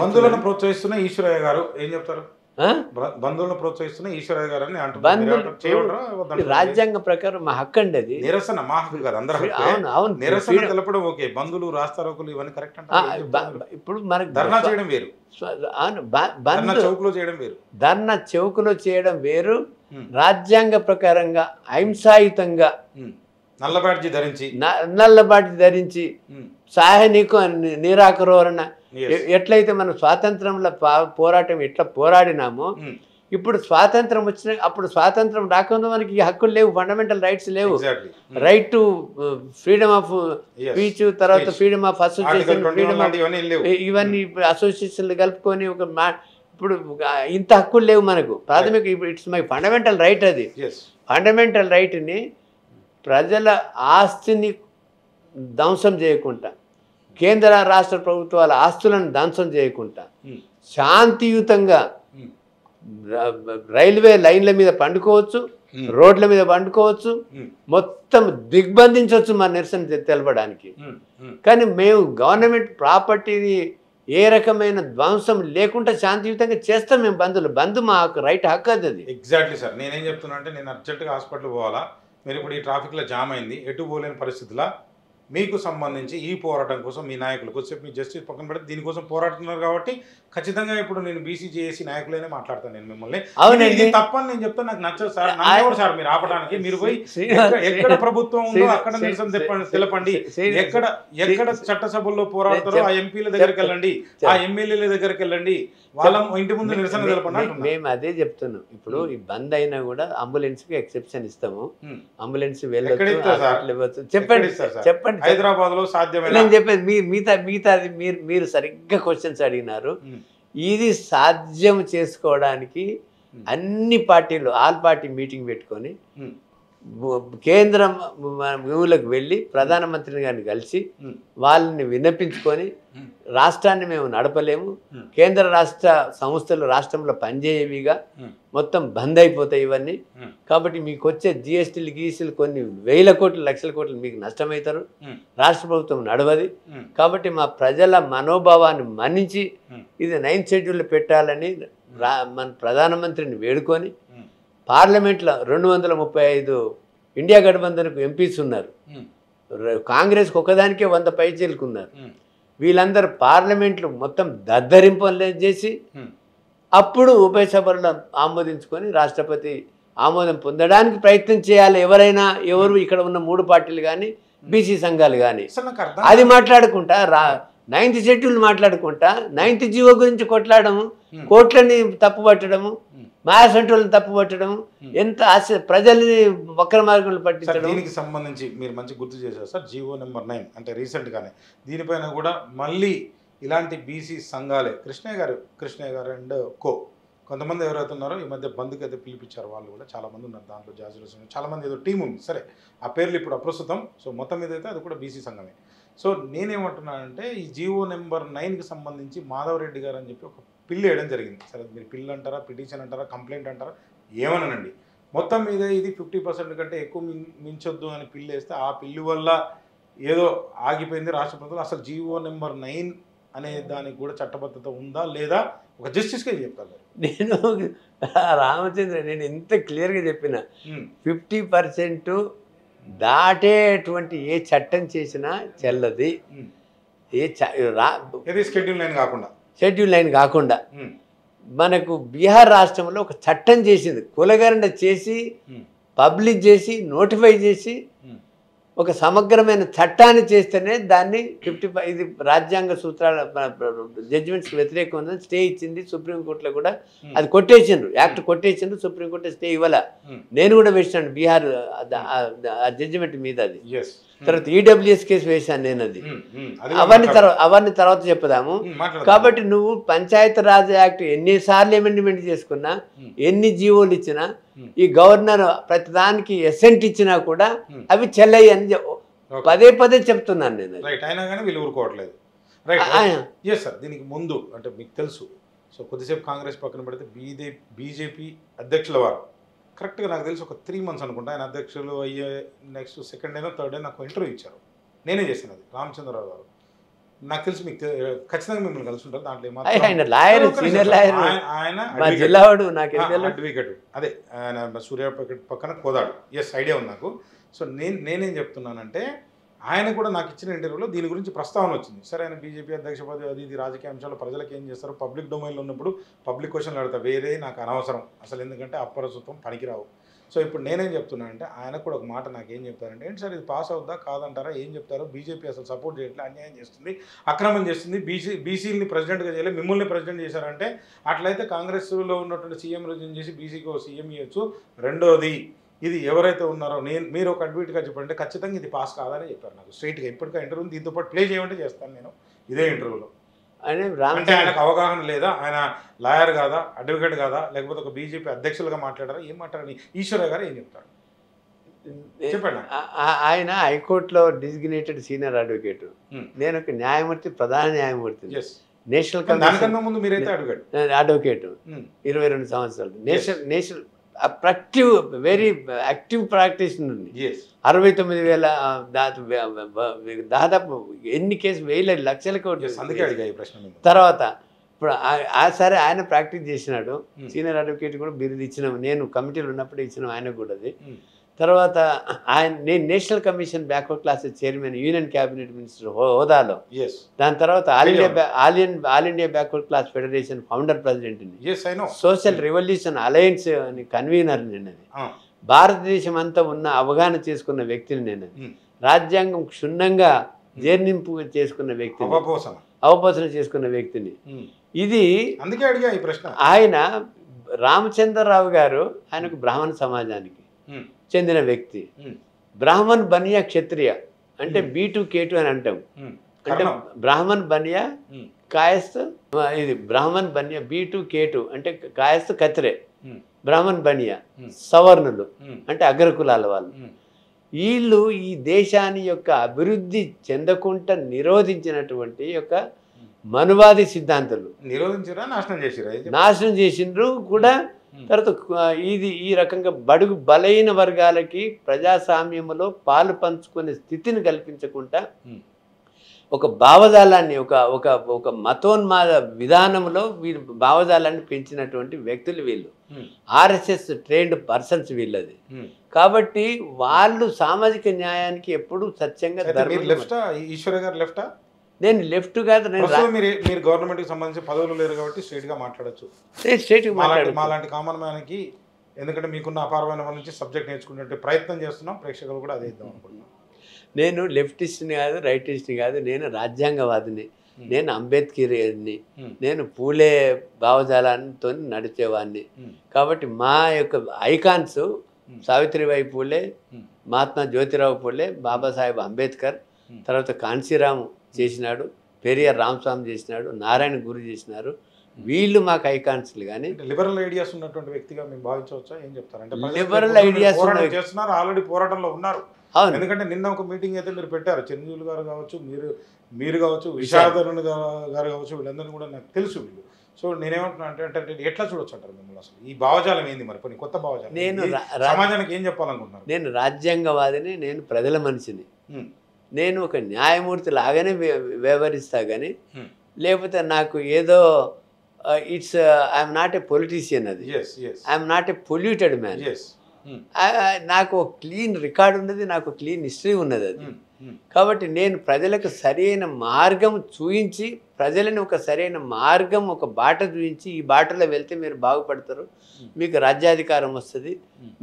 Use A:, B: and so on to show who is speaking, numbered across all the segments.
A: బంధువులను ప్రోత్సహిస్తున్న ఈశ్వరయ్య గారు ఏం చెప్తారు? బంధువులను ప్రోత్సహిస్తున్న ఈశ్వరయ్య గారు అని అంటున్నారు.
B: రాజ్యాంగ ప్రకారం మా హక్కు అండి అది.
A: నిరసన మా హక్కు కాదు, అందరూ
B: అవును అవును.
A: నిరసన తెలపడం ఓకే, బంధువులు రాస్తారోకులు ఇవన్నీ కరెక్ట్ అంటే
B: ఇప్పుడు మనకు
A: ధర్నా చేయడం వేరు, ధర్నా చౌకులో చేయడం వేరు.
B: ధర్నా చౌకులో చేయడం వేరు. రాజ్యాంగ ప్రకారంగా అహింసాయుతంగా
A: నల్ల
B: బ్యాడ్జీ ధరించి సాయనికు నిరాకరణ ఎట్లయితే మనం స్వాతంత్రంలో పోరాటం ఎట్లా పోరాడినామో ఇప్పుడు స్వాతంత్రం వచ్చిన అప్పుడు స్వాతంత్రం రాకుండా మనకి హక్కులు లేవు, ఫండమెంటల్ రైట్స్ లేవు. Right to freedom of speech, తర్వాత freedom of association, freedom of ఇవన్నీ అసోసియేషన్లు కలుపుకొని ఒక ఇప్పుడు ఇంత హక్కులు లేవు మనకు. ప్రాథమిక ఇట్స్ మై ఫండమెంటల్ రైట్. అది ఫండమెంటల్ రైట్ని ప్రజల ఆస్తిని ధ్వంసం చేయకుండా, కేంద్ర రాష్ట్ర ప్రభుత్వాల ఆస్తులను ధ్వంసం చేయకుండా శాంతియుతంగా రైల్వే లైన్ల మీద పండుకోవచ్చు, రోడ్ల మీద పండుకోవచ్చు, మొత్తం దిగ్బంధించవచ్చు మన నిరసన తెలపడానికి. కానీ మేము గవర్నమెంట్ ప్రాపర్టీని ఏ రకమైన ధ్వంసం లేకుండా శాంతియుతంగా చేస్తాం. మేము బంధు మా రైట్ హక్కు అది.
A: Exactly sir. నేనేం చెప్తున్నా అంటే నేను అర్జెంటుగా హాస్పిటల్ పోవాలా, మీరు ఇప్పుడు ఈ ట్రాఫిక్లో జామ్ అయింది, ఎటు పోలేని పరిస్థితుల్లో మీకు సంబంధించి ఈ పోరాటం కోసం మీ నాయకులు కొద్దిసేపు మీ జస్టిస్ పక్కన పెడితే దీనికోసం పోరాడుతున్నారు కాబట్టి ఖచ్చితంగా ఇప్పుడు నేను బీసీజేఏసీ నాయకులైనా మాట్లాడతాను నేను మిమ్మల్ని. అవునండి, తప్పని నేను చెప్తాను, నాకు నచ్చదు సార్. నమ్మకూడదు సార్ మీరు ఆపడానికి. మీరు పోయి ఎక్కడ ప్రభుత్వం ఉందో అక్కడ నిరసన తెలపండి, ఎక్కడ చట్టసభల్లో పోరాడతారో ఆ ఎంపీల దగ్గరికి వెళ్ళండి, ఆ ఎమ్మెల్యేల దగ్గరికి వెళ్ళండి, వాళ్ళ ఇంటి ముందు నిరసన తెలపండి.
B: మేము అదే చెప్తున్నాం. ఇప్పుడు ఈ బంద్ అయినా కూడా అంబులెన్స్ కి ఎక్సెప్షన్ ఇస్తాము. అంబులెన్స్ వెళ్ళొచ్చు. చెప్పండి
A: హైదరాబాద్ లో సాధ్యమైన
B: నేను చెప్పేది మిగతాది మీరు సరిగ్గా క్వశ్చన్స్ అడిగినారు. ఇది సాధ్యం చేసుకోవడానికి అన్ని పార్టీలు ఆల్ పార్టీ మీటింగ్ పెట్టుకొని కేంద్రం ఊళ్ళకి వెళ్ళి ప్రధానమంత్రిని గారిని కలిసి వాళ్ళని విన్నపించుకొని రాష్ట్రాన్ని మేము నడపలేము, కేంద్ర రాష్ట్ర సంస్థలు రాష్ట్రంలో పనిచేయవిగా మొత్తం బంద్ అయిపోతాయి ఇవన్నీ, కాబట్టి మీకు వచ్చే జిఎస్టీలు గీసీలు కొన్ని వేల కోట్లు లక్షల కోట్లు మీకు నష్టమవుతారు, రాష్ట్ర ప్రభుత్వం నడవది. కాబట్టి మా ప్రజల మనోభావాన్ని మన్నించి ఇది 9th షెడ్యూల్ పెట్టాలని మన ప్రధానమంత్రిని వేడుకొని పార్లమెంట్లో 235 ఇండియా గఠబంధన్కు ఎంపీస్ ఉన్నారు, కాంగ్రెస్కి ఒకదానికే 100 పైచీలకు ఉన్నారు. వీళ్ళందరూ పార్లమెంట్లు మొత్తం దద్దరింపలు చేసి అప్పుడు ఉభయ సభల్లో ఆమోదించుకొని రాష్ట్రపతి ఆమోదం పొందడానికి ప్రయత్నం చేయాలి. ఎవరు ఇక్కడ ఉన్న 3 పార్టీలు కానీ బీసీ సంఘాలు కానీ అది మాట్లాడుకుంటా 9th షెడ్యూల్ మాట్లాడుకుంటా 9th జీవో గురించి కొట్లాడము, కోట్లని తప్పు పట్టడము, మాయాసంటోళ్ళని తప్పు పట్టడం, ఎంత ప్రజల్ని వక్ర మార్గంలో పట్టించడం.
A: దీనికి సంబంధించి మీరు మంచి గుర్తు చేశారు సార్. జీవో నెంబర్ 9 అంటే రీసెంట్గానే దీనిపైన కూడా మళ్ళీ ఇలాంటి బీసీ సంఘాలే కృష్ణయ్య గారు అండ్ కొంతమంది ఎవరైతే ఉన్నారో ఈ మధ్య బంద్కి అయితే పిలిపించారు, వాళ్ళు కూడా చాలామంది ఉన్నారు దాంట్లో. జాజులు చాలామంది ఏదో టీం ఉంది, సరే ఆ పేర్లు ఇప్పుడు అప్రస్తుతం. సో మొత్తం మీద అయితే అది కూడా బీసీ సంఘమే. సో నేనేమంటున్నానంటే ఈ జీవో నెంబర్ 9కి సంబంధించి మాధవరెడ్డి గారు అని చెప్పి ఒక పిల్లు వేయడం జరిగింది. సరే మీరు పిల్లు అంటారా, పిటిషన్ అంటారా, కంప్లైంట్ అంటారా, ఏమనండి, మొత్తం మీద ఇది 50% కంటే ఎక్కువ మించొద్దు అని పిల్లు వేస్తే ఆ పిల్లు వల్ల ఏదో ఆగిపోయింది రాష్ట్ర ప్రభుత్వం. అసలు జీవో నెంబర్ 9 అనే దానికి కూడా చట్టబద్ధత ఉందా లేదా ఒక జస్టిస్గా చెప్తాను
B: నేను. రామచంద్ర నేను ఎంత క్లియర్గా చెప్పిన 50% దాటేటువంటి ఏ చట్టం చేసినా చెల్లది. షెడ్యూల్ 9 కాకుండా మనకు బీహార్ రాష్ట్రంలో ఒక చట్టం చేసింది, కులగరణ చేసి పబ్లిష్ చేసి నోటిఫై చేసి ఒక సమగ్రమైన చట్టాన్ని చేస్తేనే దాన్ని 55 ఇది రాజ్యాంగ సూత్రాల జడ్జిమెంట్స్కి వ్యతిరేకం ఉందని స్టే ఇచ్చింది. సుప్రీంకోర్టులో కూడా అది కొట్టేసిండ్రు, యాక్ట్ కొట్టేసిండ్రు, సుప్రీంకోర్టు స్టే ఇవ్వాల. నేను కూడా వేసినాను బీహార్ ఆ జడ్జిమెంట్ మీద. అది తర్వాత ఈడబ్ల్యూఎస్ కేసు వేశాను నేను. అది అవన్నీ తర్వాత చెప్పుదాము. కాబట్టి నువ్వు పంచాయతీ రాజ్ యాక్ట్ ఎన్నిసార్లు అమెండ్మెంట్ చేసుకున్నా, ఎన్ని జీవోలు ఇచ్చినా, ఈ గవర్నర్ ప్రతిదానికి ఎసెంట్ ఇచ్చినా కూడా అవి చెల్లయ్యి అని పదే చెప్తున్నాను నేను.
A: అయినా కానీ వీళ్ళు ఊరుకోవట్లేదు. సార్ దీనికి ముందు అంటే మీకు తెలుసు, సో కొద్దిసేపు కాంగ్రెస్ పక్కన పెడితే బీజేపీ అధ్యక్షుల వారు కరెక్ట్గా నాకు తెలిసి ఒక 3 months అనుకుంటా ఆయన అధ్యక్షులు అయ్యే నెక్స్ట్ 2nd అయినా 3rd అయినా నాకు ఇంటర్వ్యూ ఇచ్చారు, నేనే చేశాను. అది రామచంద్రరావు గారు నాకు తెలిసి మీకు ఖచ్చితంగా మిమ్మల్ని కలిసి ఉంటారు దాంట్లో
B: ఆయన లాయర్, సీనియర్ లాయర్,
A: ఆయన
B: మా జిల్లావాడు, నాకు
A: అడ్వకేట్, అదే ఆయన సూర్యాపేట పక్కన కోదాడు. ఎస్, ఐడియా ఉంది నాకు. సో నేనేం చెప్తున్నానంటే ఆయన కూడా నాకు ఇచ్చిన ఇంటర్వ్యూలో దీని గురించి ప్రస్తావన వచ్చింది. సరే, ఆయన బీజేపీ అధ్యక్ష పదవి అది ఇది రాజకీయ అంశాలు ప్రజలకు ఏం చేస్తారు, పబ్లిక్ డొమైన్లో ఉన్నప్పుడు పబ్లిక్ క్వశ్చన్లు అడతా, వేరే నాకు అనవసరం అసలు, ఎందుకంటే అప్రస్తుతం పనికిరావు. సో ఇప్పుడు నేనేం చెప్తున్నా అంటే ఆయన కూడా ఒక మాట నాకు ఏం చెప్తారంటే, ఏంటి సార్ ఇది పాస్ అవుద్దా కాదంటారా, ఏం చెప్తారో, బీజేపీ అసలు సపోర్ట్ చేయట్లేదు, అన్యాయం చేస్తుంది, అక్రమం చేస్తుంది, బీసీలని ప్రెసిడెంట్గా చేయలేదు, మిమ్మల్ని ప్రెసిడెంట్ చేశారంటే అట్లయితే కాంగ్రెస్లో ఉన్నటువంటి సీఎం రిజైన్ చేసి బీసీకి ఒక సీఎం ఇవ్వచ్చు. రెండోది, ఇది ఎవరైతే ఉన్నారో మీరు ఒక అడ్వకేట్గా చెప్పంటే ఖచ్చితంగా ఇది పాస్ కాదని చెప్పారు నాకు స్ట్రైట్గా. ఇప్పటికే ఇంటర్వ్యూ దీంతో పాటు ప్లే చేయమంటే చేస్తాను నేను ఇదే ఇంటర్వ్యూలో. అంటే ఆయనకు అవగాహన లేదా, ఆయన లాయర్ కాదా, అడ్వకేట్ కాదా, లేకపోతే ఒక బీజేపీ అధ్యక్షులుగా మాట్లాడారా, ఏం మాట్లాడారు, ఈశ్వరయ్య గారు ఏం చెప్తారు చెప్పండి.
B: ఆయన హైకోర్టులో డిజిగ్నేటెడ్ సీనియర్ అడ్వకేట్, నేను ఒక న్యాయమూర్తి, ప్రధాన న్యాయమూర్తి, నేషనల్ కమిషన్
A: ముందు మీరైతే
B: అడ్వకేట్ 22 సంవత్సరాలు, national active, very active practitioner, 69,000 దాదాపు ఎన్ని కేసు, వేల లక్షలకు. తర్వాత ఇప్పుడు సరే ఆయన ప్రాక్టీస్ చేసినాడు, సీనియర్ అడ్వకేట్ కూడా బిరుదు ఇచ్చినాం, నేను కమిటీలో ఉన్నప్పుడు ఇచ్చినాం ఆయనకు కూడా అది. తర్వాత నేను national commission backward classes chairman, union cabinet minister హోదాలో. దాని తర్వాత all India backward class federation founder ప్రెసిడెంట్ని, సోషల్ రెవల్యూషన్ అలయన్స్ అని కన్వీనర్ నేను, భారతదేశం అంతా ఉన్న అవగాహన చేసుకున్న వ్యక్తిని నేను, రాజ్యాంగం క్షుణ్ణంగా జీర్ణింపు చేసుకున్న వ్యక్తిని, అవపోసన చేసుకున్న వ్యక్తిని. ఇది
A: అందుకే అడిగా ఈ ప్రశ్న.
B: ఆయన రామచంద్రరావు గారు ఆయనకు బ్రాహ్మణ సమాజానికి చెందిన వ్యక్తి, బ్రాహ్మణ్ బనియా క్షత్రియ అంటే B2K2 అని అంటాం. అంటే బ్రాహ్మణ్ బనియా కాయస్థ్, ఇది బ్రాహ్మణ్ బనియా B2K2 అంటే కాయస్థ్ కత్రే, బ్రాహ్మణ్ బనియా సవర్ణులు అంటే అగ్రకులాల వాళ్ళు. వీళ్ళు ఈ దేశాన్ని యొక్క అభివృద్ధి చెందకుండా నిరోధించినటువంటి యొక్క మనువాది సిద్ధాంతాలు
A: నిరోధించారా,
B: నాశనం చేసిండ్రు కూడా. తర్వాత ఈ రకంగా బడుగు బలైన వర్గాలకి ప్రజాస్వామ్యంలో పాలు పంచుకునే స్థితిని కల్పించకుండా ఒక భావజాలాన్ని, ఒక మతోన్మాద విధానంలో వీళ్ళు భావజాలాన్ని పెంచినటువంటి వ్యక్తులు వీళ్ళు, RSS ట్రైన్డ్ పర్సన్స్ వీళ్ళది. కాబట్టి వాళ్ళు సామాజిక న్యాయానికి ఎప్పుడు సత్యంగా
A: ఈశ్వర గారు లెఫ్టా?
B: నేను లెఫ్ట్ కాదు,
A: మీరు గవర్నమెంట్కి సంబంధించి పదవులు లేరు కాబట్టి స్ట్రైట్గా మాట్లాడచ్చు. మాలాంటి కామన్ మ్యాన్కి, ఎందుకంటే మీకున్న అపారమైన వాళ్ళ నుంచి సబ్జెక్ట్ నేర్చుకునే ప్రయత్నం చేస్తున్నాం, ప్రేక్షకులు కూడా అదే ఇద్దాం అనుకుంటున్నాం.
B: నేను లెఫ్టిస్ట్ని కాదు, రైటిస్ట్ని కాదు, నేను రాజ్యాంగవాదిని, నేను అంబేద్కర్ని, నేను పూలే భావజాలంతో నడిచేవాడిని. కాబట్టి మా యొక్క ఐకాన్స్ సావిత్రిబాయి పూలే, మహాత్మా జ్యోతిరావు పూలే, బాబాసాహెబ్ అంబేద్కర్, తర్వాత కాన్సీరామ్ చేసినాడు, పెరియార్ రామస్వామి చేసినాడు, నారాయణ గురు చేసినారు. వీళ్ళు మాకు ఐకాన్స్లు. కానీ
A: లిబరల్ ఐడియాస్ ఉన్నటువంటి వ్యక్తిగా మేము భావించవచ్చా, ఏం చెప్తారంటే?
B: లిబరల్ ఐడియాస్
A: చేస్తున్నారు, ఆల్రెడీ పోరాటంలో ఉన్నారు. ఎందుకంటే నిన్న ఒక మీటింగ్ అయితే మీరు పెట్టారు, చిరంజీవి గారు కావచ్చు, మీరు కావచ్చు, విశాఖరుణ్ గారు కావచ్చు, వీళ్ళందరినీ కూడా నాకు తెలుసు వీళ్ళు. సో నేనేమంటున్నా అంటే ఎట్లా చూడొచ్చు అంటారు మిమ్మల్ని? అసలు ఈ భావజాలం ఏంది మరి, కొన్ని కొత్త భావజాలం,
B: నేను
A: సమాజానికి ఏం చెప్పాలనుకుంటున్నాను?
B: నేను రాజ్యాంగవాదిని, నేను ప్రజల మనిషిని, నేను ఒక న్యాయమూర్తి లాగానే వ్యవహరిస్తా. కానీ లేకపోతే నాకు ఏదో it's I'm not a politician, అది I'm not a polluted man. నాకు ఒక క్లీన్ రికార్డ్ ఉన్నది, నాకు క్లీన్ హిస్టరీ ఉన్నది అది. కాబట్టి నేను ప్రజలకు సరైన మార్గం చూయించి, ప్రజలను ఒక సరైన మార్గం, ఒక బాట చూయించి, ఈ బాటలో వెళ్తే మీరు బాగుపడతారు, మీకు రాజ్యాధికారం వస్తుంది.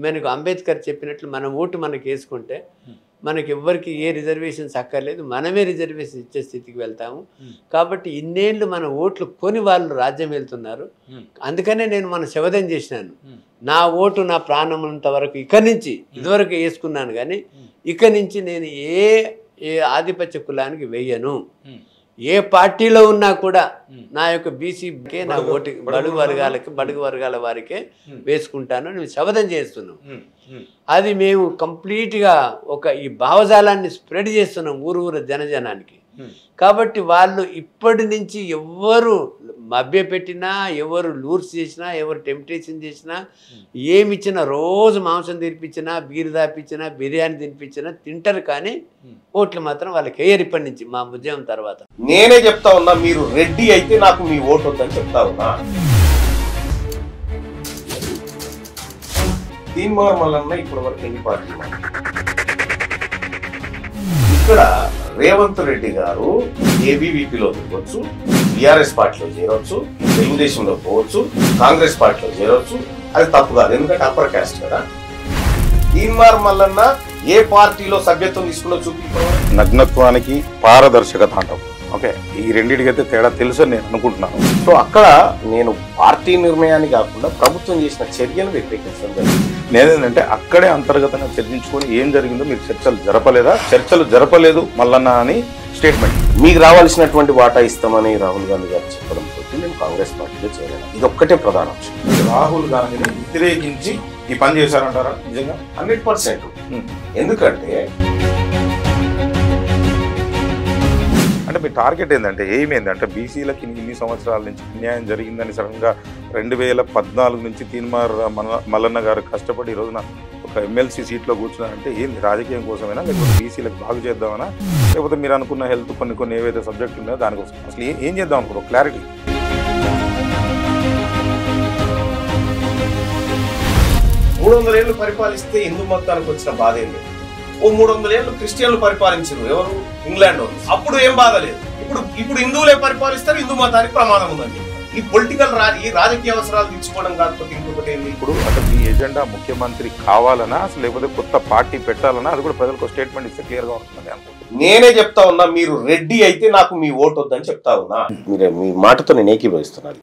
B: మనకు అంబేద్కర్ చెప్పినట్లు మన ఓటు మనకు వేసుకుంటే మనకి ఎవ్వరికి ఏ రిజర్వేషన్స్ అక్కర్లేదు, మనమే రిజర్వేషన్ ఇచ్చే స్థితికి వెళ్తాము. కాబట్టి ఇన్నేళ్ళు మన ఓట్లు కొని వాళ్ళు రాజ్యం వెళ్తున్నారు. అందుకనే నేను మన శపథం చేసినాను, నా ఓటు నా ప్రాణమునంత వరకు ఇక్కడి నుంచి, ఇదివరకు వేసుకున్నాను కానీ ఇక్కడి నుంచి నేను ఏ ఆధిపత్య కులానికి వెయ్యను. ఏ పార్టీలో ఉన్నా కూడా నా యొక్క బీసీకే, నా ఓటు బడుగు వర్గాల వారికే వేసుకుంటాను నేను శపథం చేస్తున్నాం. అది మేము కంప్లీట్గా ఈ భావజాలాన్ని స్ప్రెడ్ చేస్తున్నాం ఊరు జనజనానికి. కాబట్టి వాళ్ళు ఇప్పటి నుంచి ఎవ్వరు మభ్యపెట్టినా, ఎవరు లూర్స్ చేసినా, ఎవరు టెంప్టేషన్ చేసినా, ఏమి ఇచ్చినా, రోజు మాంసం తినిపించినా, బీరు దాపించినా, బిర్యానీ తినిపించినా తింటారు, కానీ ఓట్లు మాత్రం వాళ్ళకి వేయరు ఇప్పటి నుంచి మా ఉద్యమం తర్వాత.
C: నేనే చెప్తా ఉన్నా, మీరు రెడ్డి అయితే నాకు మీ ఓటు వద్దని చెప్తా ఉన్నా. తీన్మార్ మల్లన్న ఇప్పటి వరకు ఎన్ని పార్టీలు? ఇక్కడ రేవంత్ రెడ్డి గారు ఏబీవీపీలో దిగొచ్చు, టీఆర్ఎస్ పార్టీలో చేరవచ్చు, తెలుగుదేశంలో పోవచ్చు, కాంగ్రెస్ పార్టీలో చేరవచ్చు. అది తప్పు కాదు, ఎందుకంటే అప్పర్ క్యాస్ట్ కదా. తీన్మార్ మల్లన్న ఏ పార్టీలో సభ్యత్వం తీసుకున్నా చూపించారు.
A: నగ్నత్వానికి పారదర్శకత అంటాం. ఓకే, ఈ రెండింటికైతే తేడా తెలుసు అని నేను అనుకుంటున్నాను.
C: సో అక్కడ నేను పార్టీ నిర్ణయాన్ని కాకుండా ప్రభుత్వం చేసిన చర్యను వ్యతిరేకించడం జరిగింది.
A: నేనేంటంటే అక్కడే అంతర్గతంగా చర్చించుకొని ఏం జరిగిందో మీరు చర్చలు జరపలేదా, చర్చలు జరపలేదు మల్లన్న అని స్టేట్మెంట్.
C: మీకు రావాల్సినటువంటి వాటా ఇస్తామని రాహుల్ గాంధీ గారు చెప్పడంతో నేను కాంగ్రెస్ పార్టీలో చేరాను. ఇది ఒక్కటే ప్రధాన అంశం.
A: రాహుల్ గాంధీని వ్యతిరేకించి ఈ పని చేశారంటారా నిజంగా?
C: 100%. ఎందుకంటే
A: అంటే మీ టార్గెట్ ఏంటంటే ఏమైందంటే బీసీలకి ఇన్ని సంవత్సరాల నుంచి అన్యాయం జరిగిందని సడన్గా 2014 నుంచి తీన్మార్ మల్లన్న గారు కష్టపడి ఈ రోజున ఒక ఎమ్మెల్సీ సీట్లో కూర్చున్నారంటే ఏంది, రాజకీయం కోసమైనా, లేకపోతే బీసీలకు బాగు చేద్దామనా, లేకపోతే మీరు అనుకున్న హెల్త్ కొన్ని ఏవైతే సబ్జెక్టులు ఉన్నాయో దానికోసం అసలు ఏం చేద్దాం అనుకో క్లారిటీ.
C: మూడు 300 ఏళ్ళు పరిపాలిస్తే హిందూ మతానికి వచ్చిన బాధ ఏంటి? ఓ 300 ఏళ్ళు క్రిస్టియన్లు పరిపాలించారు, ఎవరు? ఇంగ్లాండ్ వాళ్ళు. అప్పుడు ఏం బాధ లేదు. ఇప్పుడు హిందువులే పరిపాలిస్తారు, హిందూ మతానికి ప్రమాదం ఉందండి. ఈ పొలిటికల్ ఈ రాజకీయ అవసరాలు తీర్చుకోవడం కాకపోతే ఇంకొకటి ఏంటి?
A: ఇప్పుడు అంటే మీ ఎజెండా ముఖ్యమంత్రి కావాలనా, అసలు లేకపోతే కొత్త పార్టీ పెట్టాలన్నా, అది కూడా ప్రజలకు స్టేట్మెంట్ ఇస్తే క్లియర్గా ఉంటుంది అనుకుంటున్నాను.
C: నేనే చెప్తా ఉన్నా, మీరు రెడ్డి అయితే నాకు మీ ఓటు వద్దని చెప్తా ఉన్నా. మీ మాటతో నేను ఏకీభవిస్తున్నాను.